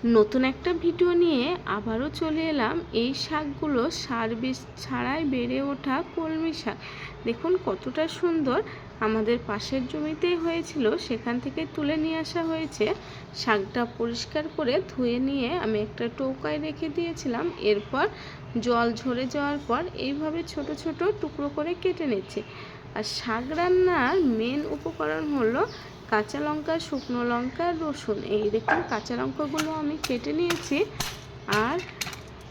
নতুন একটা ভিডিও নিয়ে আবারও চলে এলাম। এই শাকগুলো সার বিষ ছাড়াই বেড়ে ওঠা কলমি শাক। দেখুন কতটা সুন্দর, আমাদের পাশের জমিতেই হয়েছিল, সেখান থেকে তুলে নিয়ে আসা হয়েছে। শাকটা পরিষ্কার করে ধুয়ে নিয়ে আমি একটা টৌকায় রেখে দিয়েছিলাম। এরপর জল ঝরে যাওয়ার পর এইভাবে ছোট ছোট টুকরো করে কেটে নিচ্ছি। আর শাক রান্নার মেন উপকরণ হলো কাঁচা লঙ্কা, শুকনো লঙ্কা, রসুন। এই দেখুন কাঁচা লঙ্কাগুলো আমি কেটে নিয়েছি, আর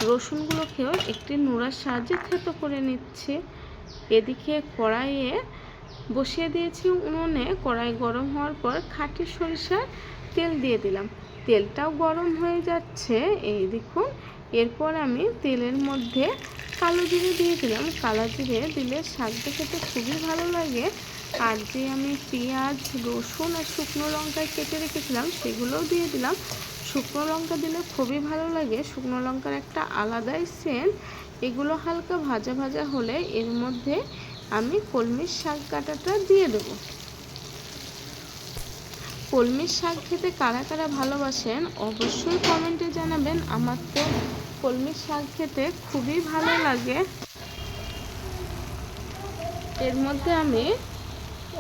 রসুনগুলোকেও একটি নোড়ার সাহায্যে থেতো করে নিচ্ছি। এদিকে কড়াইয়ে বসিয়ে দিয়েছি উনুনে। কড়াই গরম হওয়ার পর খাঁটি সরিষার তেল দিয়ে দিলাম। তেলটাও গরম হয়ে যাচ্ছে, এই দেখুন। এরপর আমি তেলের মধ্যে কালো জিরে দিয়ে দিলাম। কালো জিরে দিলে শাকটা খেতে খুবই ভালো লাগে। আর যে আমি পেঁয়াজ, রসুন আর শুকনো লঙ্কা কেটে রেখেছিলাম সেগুলোও দিয়ে দিলাম। শুকনো লঙ্কা দিলে খুবই ভালো লাগে, শুকনো লঙ্কার একটা আলাদাই সেন্ট। এগুলো হালকা ভাজা ভাজা হলে এর মধ্যে আমি কলমির শাক কাটাটা দিয়ে দেবো। কলমির শাক খেতে কারা কারা ভালোবাসেন অবশ্যই কমেন্টে জানাবেন। আমার তো কলমির শাক খেতে খুবই ভালো লাগে। এর মধ্যে আমি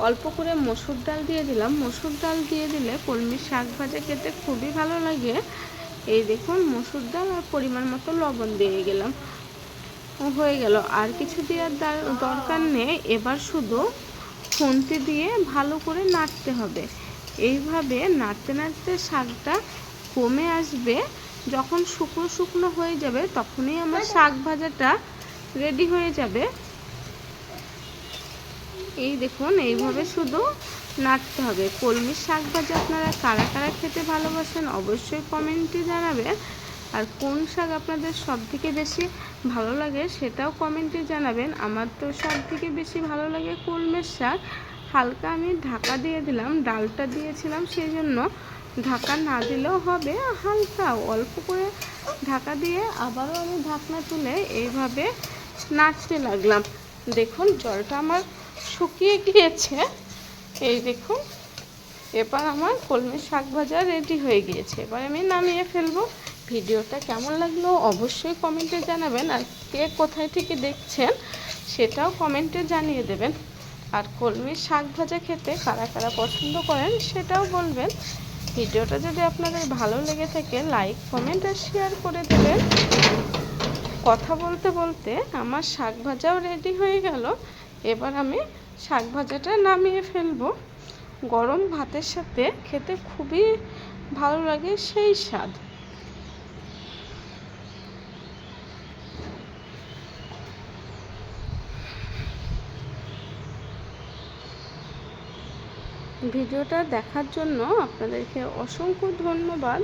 অল্প করে মসুর ডাল দিয়ে দিলাম। মসুর ডাল দিয়ে দিলে কলমির শাক ভাজা খেতে খুবই ভালো লাগে। এই দেখুন মসুর ডাল আর পরিমাণ মতো লবণ দিয়ে গেলাম, হয়ে গেল। আর কিছু দেওয়ার দরকার নেই। এবার শুধু খুন্তি দিয়ে ভালো করে নাড়তে হবে। এইভাবে নাড়তে নাড়তে শাকটা কমে আসবে। যখন শুকনো শুকনো হয়ে যাবে তখনই আমার শাক ভাজাটা রেডি হয়ে যাবে। এই দেখুন এইভাবে শুধু নাড়তে হবে। কলমির শাক ভাজা আপনারা কারা কারা খেতে ভালোবাসেন অবশ্যই কমেন্টে জানাবেন। আর কোন শাক আপনাদের সব থেকে বেশি ভালো লাগে সেটাও কমেন্টে জানাবেন। আমার তো সব থেকে বেশি ভালো লাগে কলমির শাক। হালকা আমি ঢাকা দিয়ে দিলাম, ডালটা দিয়েছিলাম সেই জন্য ঢাকা না দিলেও হবে। হালকা অল্প করে ঢাকা দিয়ে আবারও আমি ঢাকনা তুলে এইভাবে নাড়তে লাগলাম। দেখুন জলটা আমার শুকিয়ে গিয়েছে, এই দেখুন। এবার আমার কলমি শাক ভাজা রেডি হয়ে গিয়েছে। এবার আমি নামিয়ে ফেলবো। ভিডিওটা কেমন লাগলো অবশ্যই কমেন্টে জানাবেন। আর কে কোথায় থেকে দেখছেন সেটাও কমেন্টে জানিয়ে দেবেন। আর কলমি শাক ভাজা খেতে কারা কারা পছন্দ করেন সেটাও বলবেন। ভিডিওটা যদি আপনাদের ভালো লেগে থাকে লাইক, কমেন্ট আর শেয়ার করে দেবেন। কথা বলতে বলতে আমার শাক ভাজাও রেডি হয়ে গেল। এবার আমি শাক ভাজাটা নামিয়ে ফেলবো। গরম ভাতের সাথে খেতে খুবই ভালো লাগে, সেই স্বাদ। ভিডিওটা দেখার জন্য আপনাদেরকে অসংখ্য ধন্যবাদ।